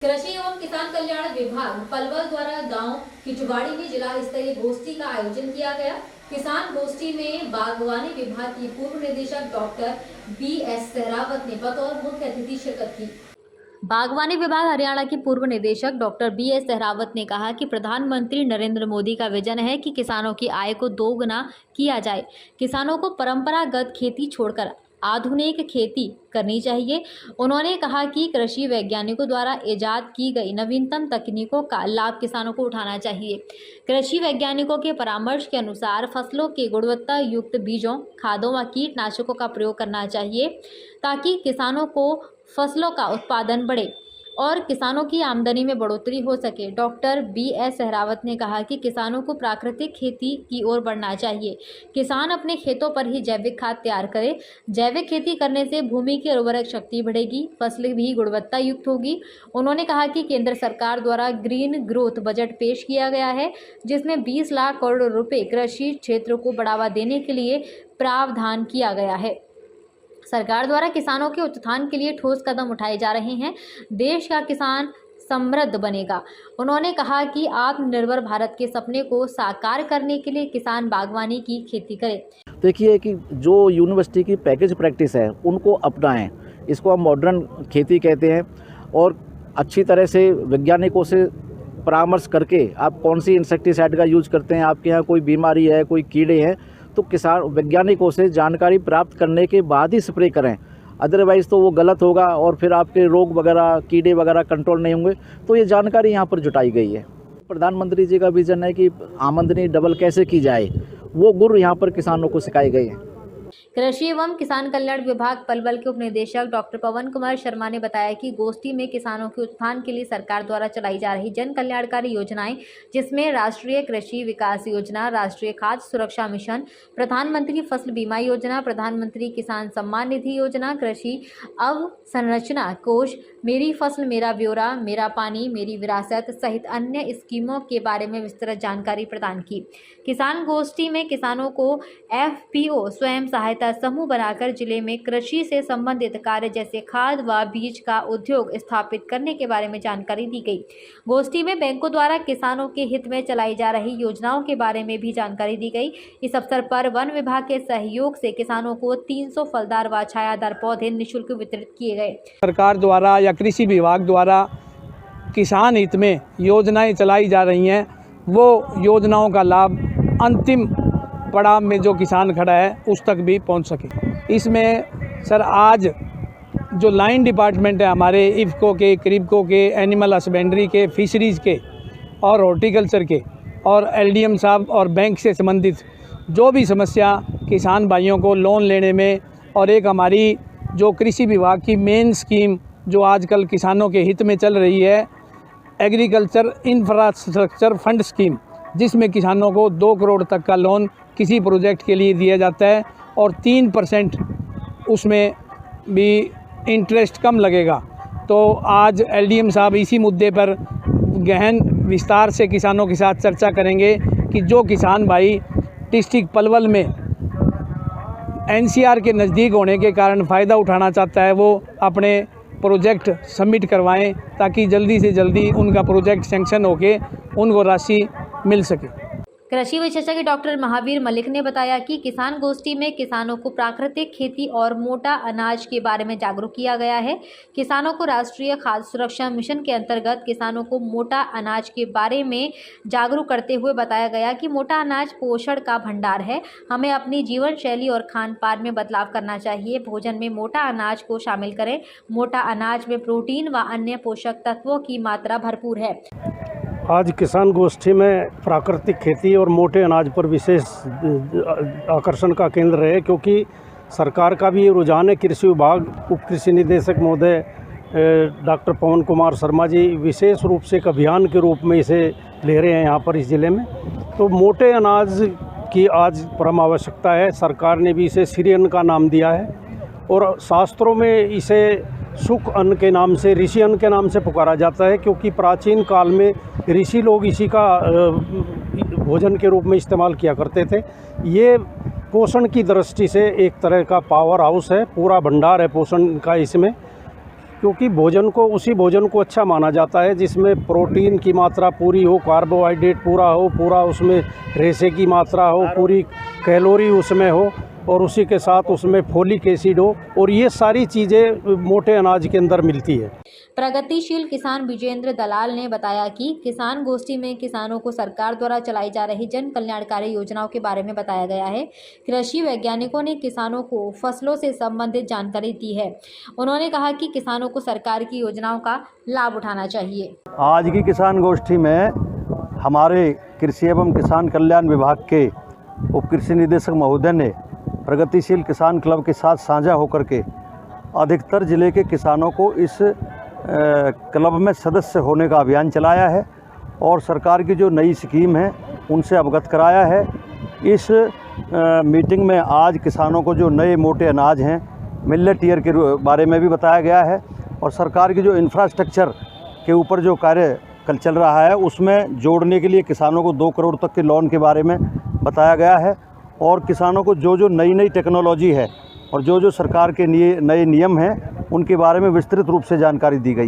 कृषि एवं किसान कल्याण विभाग पलवल द्वारा गांव किचवाड़ी में जिला स्तरीय गोष्ठी का आयोजन किया गया। किसान गोष्ठी में बागवानी विभाग की पूर्व निदेशक डॉक्टर बी.एस. सहरावत ने बतौर मुख्य अतिथि शिरकत की। बागवानी विभाग हरियाणा की पूर्व निदेशक डॉक्टर बी.एस. सहरावत ने कहा कि प्रधानमंत्री नरेंद्र मोदी का विजन है कि किसानों की आय को दोगुना किया जाए। किसानों को परंपरागत खेती छोड़कर आधुनिक खेती करनी चाहिए। उन्होंने कहा कि कृषि वैज्ञानिकों द्वारा इजाद की गई नवीनतम तकनीकों का लाभ किसानों को उठाना चाहिए। कृषि वैज्ञानिकों के परामर्श के अनुसार फसलों के गुणवत्ता युक्त बीजों, खादों व कीटनाशकों का प्रयोग करना चाहिए ताकि किसानों को फसलों का उत्पादन बढ़े और किसानों की आमदनी में बढ़ोतरी हो सके। Doctor BS. सहरावत ने कहा कि किसानों को प्राकृतिक खेती की ओर बढ़ना चाहिए। किसान अपने खेतों पर ही जैविक खाद तैयार करें। जैविक खेती करने से भूमि की उर्वरक शक्ति बढ़ेगी, फसलें भी गुणवत्ता युक्त होगी। उन्होंने कहा कि केंद्र सरकार द्वारा ग्रीन ग्रोथ बजट पेश किया गया है, जिसमें 20 लाख करोड़ रुपए कृषि क्षेत्र को बढ़ावा देने के लिए प्रावधान किया गया है। सरकार द्वारा किसानों के उत्थान के लिए ठोस कदम उठाए जा रहे हैं। देश का किसान समृद्ध बनेगा। उन्होंने कहा कि आत्मनिर्भर भारत के सपने को साकार करने के लिए किसान बागवानी की खेती करें। देखिए कि जो यूनिवर्सिटी की पैकेज प्रैक्टिस है उनको अपनाएं। इसको हम मॉडर्न खेती कहते हैं और अच्छी तरह से वैज्ञानिकों से परामर्श करके आप कौन सी इंसेक्टिसाइड का यूज करते हैं, आपके यहाँ कोई बीमारी है, कोई कीड़े हैं, तो किसान वैज्ञानिकों से जानकारी प्राप्त करने के बाद ही स्प्रे करें। अदरवाइज़ तो वो गलत होगा और फिर आपके रोग वगैरह, कीड़े वगैरह कंट्रोल नहीं होंगे। तो ये जानकारी यहाँ पर जुटाई गई है। प्रधानमंत्री जी का विजन है कि आमदनी डबल कैसे की जाए, वो गुर यहाँ पर किसानों को सिखाए गए हैं। कृषि एवं किसान कल्याण विभाग पलवल के उपनिदेशक डॉक्टर पवन कुमार शर्मा ने बताया कि गोष्ठी में किसानों के उत्थान के लिए सरकार द्वारा चलाई जा रही जन कल्याणकारी योजनाएं, जिसमें राष्ट्रीय कृषि विकास योजना, राष्ट्रीय खाद्य सुरक्षा मिशन, प्रधानमंत्री फसल बीमा योजना, प्रधानमंत्री किसान सम्मान निधि योजना, कृषि अवसंरचना कोष, मेरी फसल मेरा ब्यौरा, मेरा पानी मेरी विरासत सहित अन्य स्कीमों के बारे में विस्तृत जानकारी प्रदान की। किसान गोष्ठी में किसानों को FPO स्वयं सहायता समूह बनाकर जिले में कृषि से संबंधित कार्य जैसे खाद व बीज का उद्योग स्थापित करने के बारे में जानकारी दी गई। गोष्ठी में बैंकों द्वारा किसानों के हित में चलाई जा रही योजनाओं के बारे में भी जानकारी दी गई। इस अवसर पर वन विभाग के सहयोग से किसानों को 300 फलदार व छायादार पौधे निःशुल्क वितरित किए गए। सरकार द्वारा या कृषि विभाग द्वारा किसान हित में योजनाएं चलाई जा रही हैं, वो योजनाओं का लाभ अंतिम पड़ाव में जो किसान खड़ा है उस तक भी पहुंच सके। इसमें सर आज जो लाइन डिपार्टमेंट है हमारे इफ्को के, क्रिप्को के, एनिमल हस्बेंड्री के, फिशरीज़ के और हॉर्टिकल्चर के और LDM साहब और बैंक से संबंधित जो भी समस्या किसान भाइयों को लोन लेने में, और एक हमारी जो कृषि विभाग की मेन स्कीम जो आजकल किसानों के हित में चल रही है, एग्रीकल्चर इंफ्रास्ट्रक्चर फंड स्कीम, जिसमें किसानों को 2 करोड़ तक का लोन किसी प्रोजेक्ट के लिए दिया जाता है और 3% उसमें भी इंटरेस्ट कम लगेगा। तो आज LDM साहब इसी मुद्दे पर गहन विस्तार से किसानों के साथ चर्चा करेंगे कि जो किसान भाई डिस्ट्रिक्ट पलवल में NCR के नज़दीक होने के कारण फ़ायदा उठाना चाहता है, वो अपने प्रोजेक्ट सबमिट करवाएं ताकि जल्दी से जल्दी उनका प्रोजेक्ट सैंक्शन होके उनको राशि मिल सके। कृषि विशेषज्ञ डॉक्टर महावीर मलिक ने बताया कि किसान गोष्ठी में किसानों को प्राकृतिक खेती और मोटा अनाज के बारे में जागरूक किया गया है। किसानों को राष्ट्रीय खाद्य सुरक्षा मिशन के अंतर्गत किसानों को मोटा अनाज के बारे में जागरूक करते हुए बताया गया कि मोटा अनाज पोषण का भंडार है। हमें अपनी जीवन शैली और खान पान में बदलाव करना चाहिए। भोजन में मोटा अनाज को शामिल करें। मोटा अनाज में प्रोटीन व अन्य पोषक तत्वों की मात्रा भरपूर है। आज किसान गोष्ठी में प्राकृतिक खेती और मोटे अनाज पर विशेष आकर्षण का केंद्र है, क्योंकि सरकार का भी ये रुझान है। कृषि विभाग उप कृषि निदेशक महोदय डॉक्टर पवन कुमार शर्मा जी विशेष रूप से एक अभियान के रूप में इसे ले रहे हैं यहाँ पर इस ज़िले में। तो मोटे अनाज की आज परम आवश्यकता है। सरकार ने भी इसे श्री अन्न का नाम दिया है और शास्त्रों में इसे सुख अन्न के नाम से, ऋषि अन्न के नाम से पुकारा जाता है, क्योंकि प्राचीन काल में ऋषि लोग इसी का भोजन के रूप में इस्तेमाल किया करते थे। ये पोषण की दृष्टि से एक तरह का पावर हाउस है, पूरा भंडार है पोषण का इसमें। क्योंकि भोजन को उसी भोजन को अच्छा माना जाता है जिसमें प्रोटीन की मात्रा पूरी हो, कार्बोहाइड्रेट पूरा उसमें रेशे की मात्रा हो, पूरी कैलोरी उसमें हो और उसी के साथ उसमें फोलिक एसिड हो, और ये सारी चीज़ें मोटे अनाज के अंदर मिलती है। प्रगतिशील किसान विजेंद्र दलाल ने बताया कि किसान गोष्ठी में किसानों को सरकार द्वारा चलाई जा रही जन कल्याणकारी योजनाओं के बारे में बताया गया है। कृषि वैज्ञानिकों ने किसानों को फसलों से संबंधित जानकारी दी है। उन्होंने कहा कि किसानों को सरकार की योजनाओं का लाभ उठाना चाहिए। आज की किसान गोष्ठी में हमारे कृषि एवं किसान कल्याण विभाग के उप कृषि निदेशक महोदय ने प्रगतिशील किसान क्लब के साथ साझा होकर के अधिकतर ज़िले के किसानों को इस क्लब में सदस्य होने का अभियान चलाया है और सरकार की जो नई स्कीम है उनसे अवगत कराया है। इस मीटिंग में आज किसानों को जो नए मोटे अनाज हैं मिलेट ईयर के बारे में भी बताया गया है और सरकार की जो इंफ्रास्ट्रक्चर के ऊपर जो कार्य कल चल रहा है उसमें जोड़ने के लिए किसानों को 2 करोड़ तक के लोन के बारे में बताया गया है और किसानों को जो नई टेक्नोलॉजी है और जो सरकार के नए नियम हैं उनके बारे में विस्तृत रूप से जानकारी दी गई।